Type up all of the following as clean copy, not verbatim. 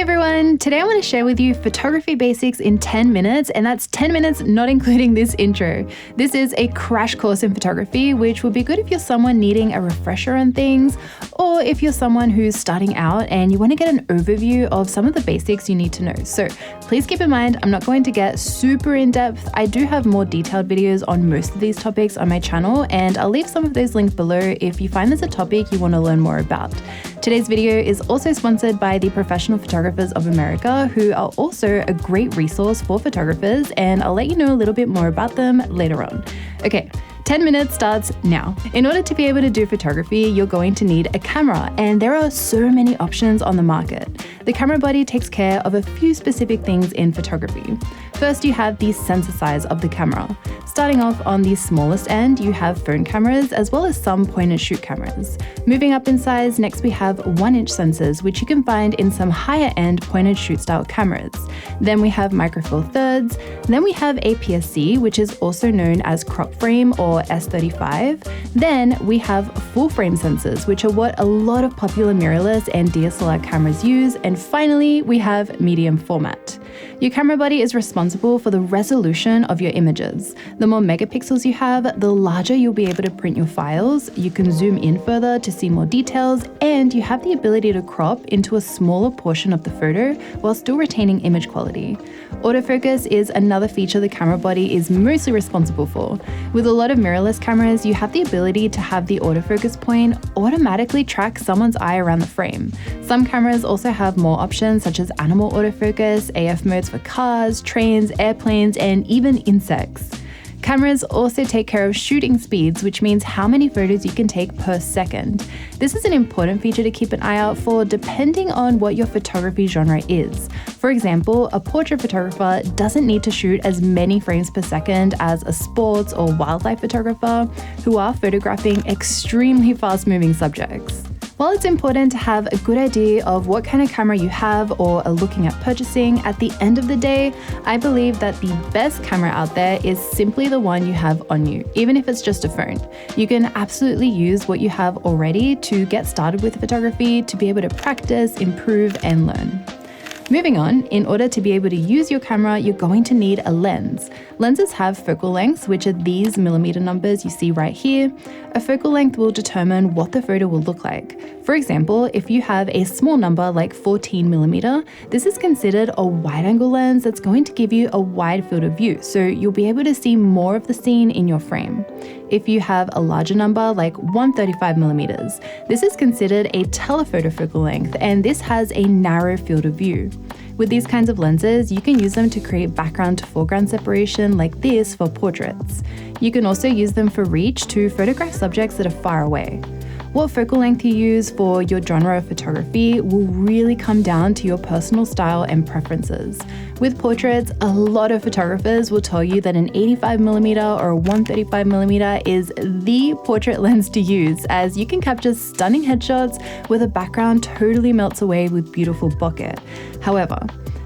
everyone, today I want to share with you photography basics in 10 minutes, and that's 10 minutes not including this intro. This is a crash course in photography, which would be good if you're someone needing a refresher on things, or if you're someone who's starting out and you want to get an overview of some of the basics you need to know. So please keep in mind, I'm not going to get super in depth. I do have more detailed videos on most of these topics on my channel, and I'll leave some of those linked below if you find there's a topic you want to learn more about. Today's video is also sponsored by the Professional Photographers of America, who are also a great resource for photographers, and I'll let you know a little bit more about them later on. Okay, 10 minutes starts now. In order to be able to do photography, you're going to need a camera, and there are so many options on the market. The camera body takes care of a few specific things in photography. First, you have the sensor size of the camera. Starting off on the smallest end, you have phone cameras as well as some point-and-shoot cameras. Moving up in size, next we have 1-inch sensors, which you can find in some higher-end point-and-shoot style cameras. Then we have Micro Four Thirds. Then we have APS-C, which is also known as crop frame or S35. Then we have full-frame sensors, which are what a lot of popular mirrorless and DSLR cameras use. And finally, we have medium format. Your camera body is responsible for the resolution of your images. The more megapixels you have, the larger you'll be able to print your files. You can zoom in further to see more details, and you have the ability to crop into a smaller portion of the photo while still retaining image quality. Autofocus is another feature the camera body is mostly responsible for. With a lot of mirrorless cameras, you have the ability to have the autofocus point automatically track someone's eye around the frame. Some cameras also have more options such as animal autofocus, AF modes for cars, trains, airplanes, and even insects. Cameras also take care of shooting speeds, which means how many photos you can take per second. This is an important feature to keep an eye out for depending on what your photography genre is. For example, a portrait photographer doesn't need to shoot as many frames per second as a sports or wildlife photographer who are photographing extremely fast-moving subjects. While it's important to have a good idea of what kind of camera you have or are looking at purchasing, at the end of the day, I believe that the best camera out there is simply the one you have on you, even if it's just a phone. You can absolutely use what you have already to get started with photography, to be able to practice, improve, and learn. Moving on, in order to be able to use your camera, you're going to need a lens. Lenses have focal lengths, which are these millimeter numbers you see right here. A focal length will determine what the photo will look like. For example, if you have a small number like 14 millimeter, this is considered a wide-angle lens that's going to give you a wide field of view, so you'll be able to see more of the scene in your frame. If you have a larger number like 135 millimeters, this is considered a telephoto focal length, and this has a narrow field of view. With these kinds of lenses, you can use them to create background to foreground separation like this for portraits. You can also use them for reach to photograph subjects that are far away. What focal length you use for your genre of photography will really come down to your personal style and preferences. With portraits, a lot of photographers will tell you that an 85mm or a 135mm is the portrait lens to use, as you can capture stunning headshots where the background totally melts away with beautiful bokeh. However,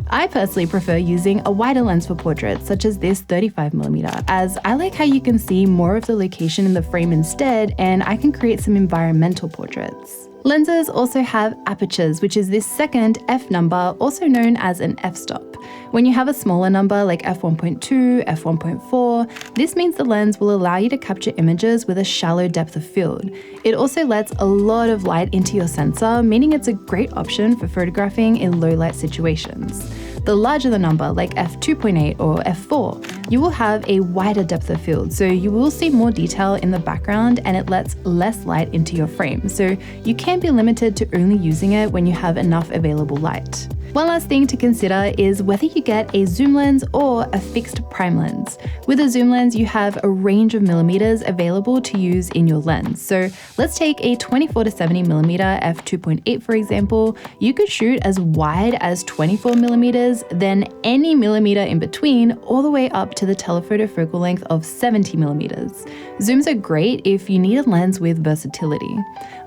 I personally prefer using a wider lens for portraits, such as this 35mm, as I like how you can see more of the location in the frame instead, and I can create some environmental portraits. Lenses also have apertures, which is this second f number, also known as an f-stop. When you have a smaller number like f1.2, f1.4, this means the lens will allow you to capture images with a shallow depth of field. It also lets a lot of light into your sensor, meaning it's a great option for photographing in low light situations. The larger the number, like f2.8 or f4, you will have a wider depth of field, so you will see more detail in the background and it lets less light into your frame, so you can be limited to only using it when you have enough available light. One last thing to consider is whether you get a zoom lens or a fixed prime lens. With a zoom lens, you have a range of millimeters available to use in your lens. So let's take a 24 to 70mm f2.8 for example. You could shoot as wide as 24 millimeters, then any millimeter in between, all the way up to the telephoto focal length of 70 millimeters. Zooms are great if you need a lens with versatility.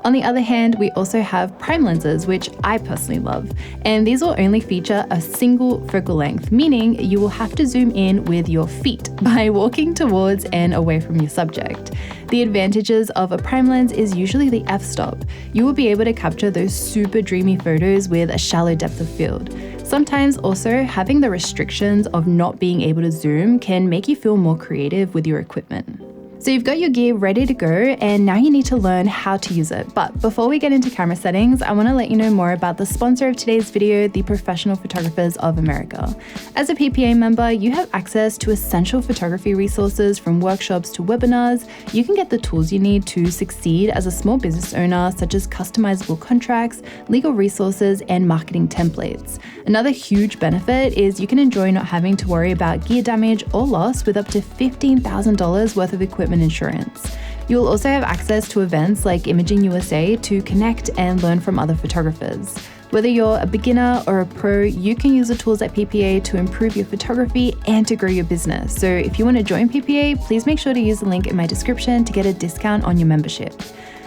On the other hand, we also have prime lenses, which I personally love, and these will will only feature a single focal length, meaning you will have to zoom in with your feet by walking towards and away from your subject. The advantages of a prime lens is usually the f-stop. You will be able to capture those super dreamy photos with a shallow depth of field. Sometimes also having the restrictions of not being able to zoom can make you feel more creative with your equipment. So you've got your gear ready to go, and now you need to learn how to use it. But before we get into camera settings, I want to let you know more about the sponsor of today's video, the Professional Photographers of America. As a PPA member, you have access to essential photography resources from workshops to webinars. You can get the tools you need to succeed as a small business owner, such as customizable contracts, legal resources, and marketing templates. Another huge benefit is you can enjoy not having to worry about gear damage or loss with up to $15,000 worth of equipment insurance. You'll also have access to events like Imaging USA to connect and learn from other photographers. Whether you're a beginner or a pro, you can use the tools at PPA to improve your photography and to grow your business. So if you want to join PPA, please make sure to use the link in my description to get a discount on your membership.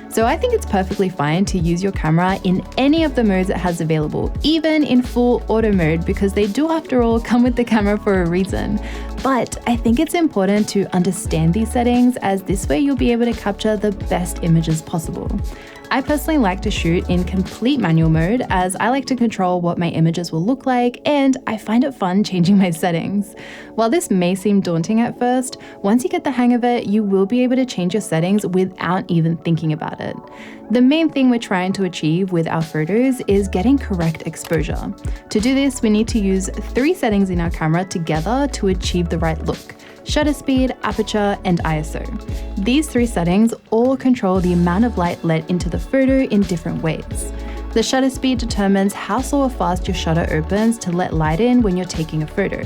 So I think it's perfectly fine to use your camera in any of the modes it has available, even in full auto mode, because they do after all come with the camera for a reason. But I think it's important to understand these settings, as this way you'll be able to capture the best images possible. I personally like to shoot in complete manual mode, as I like to control what my images will look like, and I find it fun changing my settings. While this may seem daunting at first, once you get the hang of it, you will be able to change your settings without even thinking about it. The main thing we're trying to achieve with our photos is getting correct exposure. To do this, we need to use 3 settings in our camera together to achieve the right look: shutter speed, aperture, and ISO. These 3 settings all control the amount of light let into the photo in different ways. The shutter speed determines how slow or fast your shutter opens to let light in when you're taking a photo.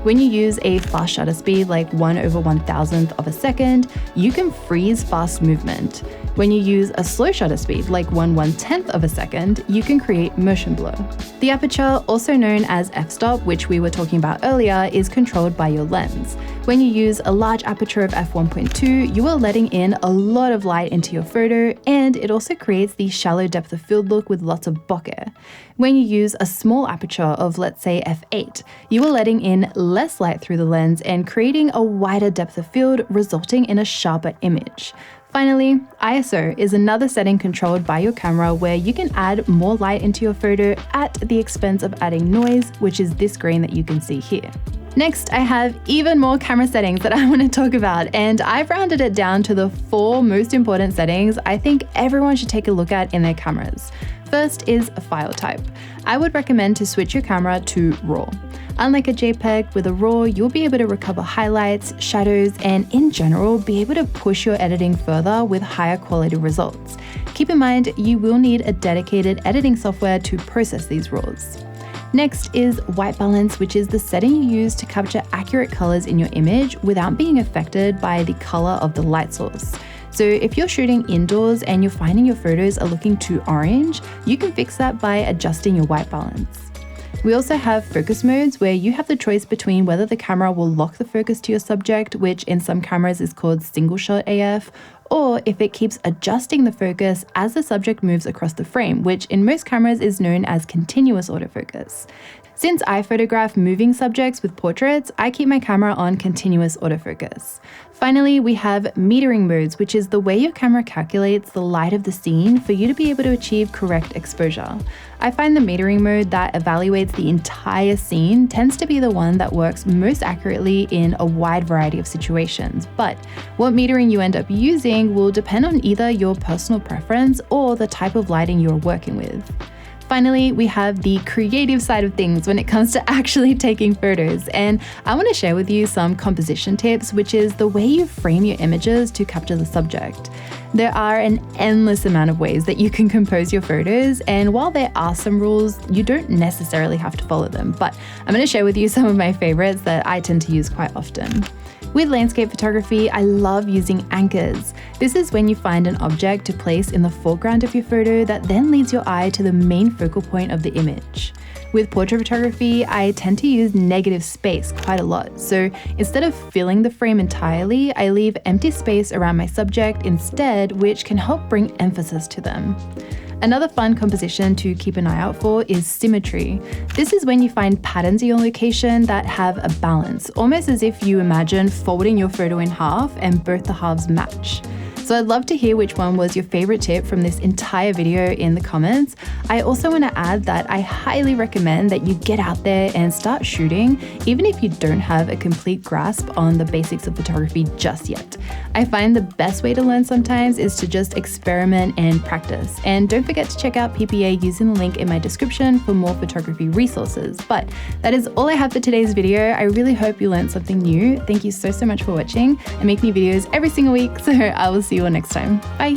When you use a fast shutter speed like 1/1000th of a second, you can freeze fast movement. When you use a slow shutter speed like 1/110th of a second, you can create motion blur. The aperture, also known as f-stop, which we were talking about earlier, is controlled by your lens. When you use a large aperture of f1.2, you are letting in a lot of light into your photo, and it also creates the shallow depth of field look with lots of bokeh. When you use a small aperture of, let's say, f8, you are letting in less light through the lens and creating a wider depth of field, resulting in a sharper image. Finally, ISO is another setting controlled by your camera where you can add more light into your photo at the expense of adding noise, which is this green that you can see here. Next, I have even more camera settings that I want to talk about, and I've rounded it down to the 4 most important settings I think everyone should take a look at in their cameras. First is file type. I would recommend to switch your camera to RAW. Unlike a JPEG, with a RAW, you'll be able to recover highlights, shadows, and in general, be able to push your editing further with higher quality results. Keep in mind, you will need a dedicated editing software to process these RAWs. Next is white balance, which is the setting you use to capture accurate colors in your image without being affected by the color of the light source. So if you're shooting indoors and you're finding your photos are looking too orange, you can fix that by adjusting your white balance. We also have focus modes, where you have the choice between whether the camera will lock the focus to your subject, which in some cameras is called single shot AF, or if it keeps adjusting the focus as the subject moves across the frame, which in most cameras is known as continuous autofocus. Since I photograph moving subjects with portraits, I keep my camera on continuous autofocus. Finally, we have metering modes, which is the way your camera calculates the light of the scene for you to be able to achieve correct exposure. I find the metering mode that evaluates the entire scene tends to be the one that works most accurately in a wide variety of situations, but what metering you end up using will depend on either your personal preference or the type of lighting you're working with. Finally, we have the creative side of things when it comes to actually taking photos, and I want to share with you some composition tips, which is the way you frame your images to capture the subject. There are an endless amount of ways that you can compose your photos, and while there are some rules, you don't necessarily have to follow them, but I'm going to share with you some of my favorites that I tend to use quite often. With landscape photography, I love using anchors. This is when you find an object to place in the foreground of your photo that then leads your eye to the main focal point of the image. With portrait photography, I tend to use negative space quite a lot. So instead of filling the frame entirely, I leave empty space around my subject instead, which can help bring emphasis to them. Another fun composition to keep an eye out for is symmetry. This is when you find patterns in your location that have a balance, almost as if you imagine folding your photo in half and both the halves match. So I'd love to hear which one was your favorite tip from this entire video in the comments. I also want to add that I highly recommend that you get out there and start shooting, even if you don't have a complete grasp on the basics of photography just yet. I find the best way to learn sometimes is to just experiment and practice. And don't forget to check out PPA using the link in my description for more photography resources. But that is all I have for today's video. I really hope you learned something new. Thank you so much for watching. I make new videos every single week, so I will see you all next time. Bye.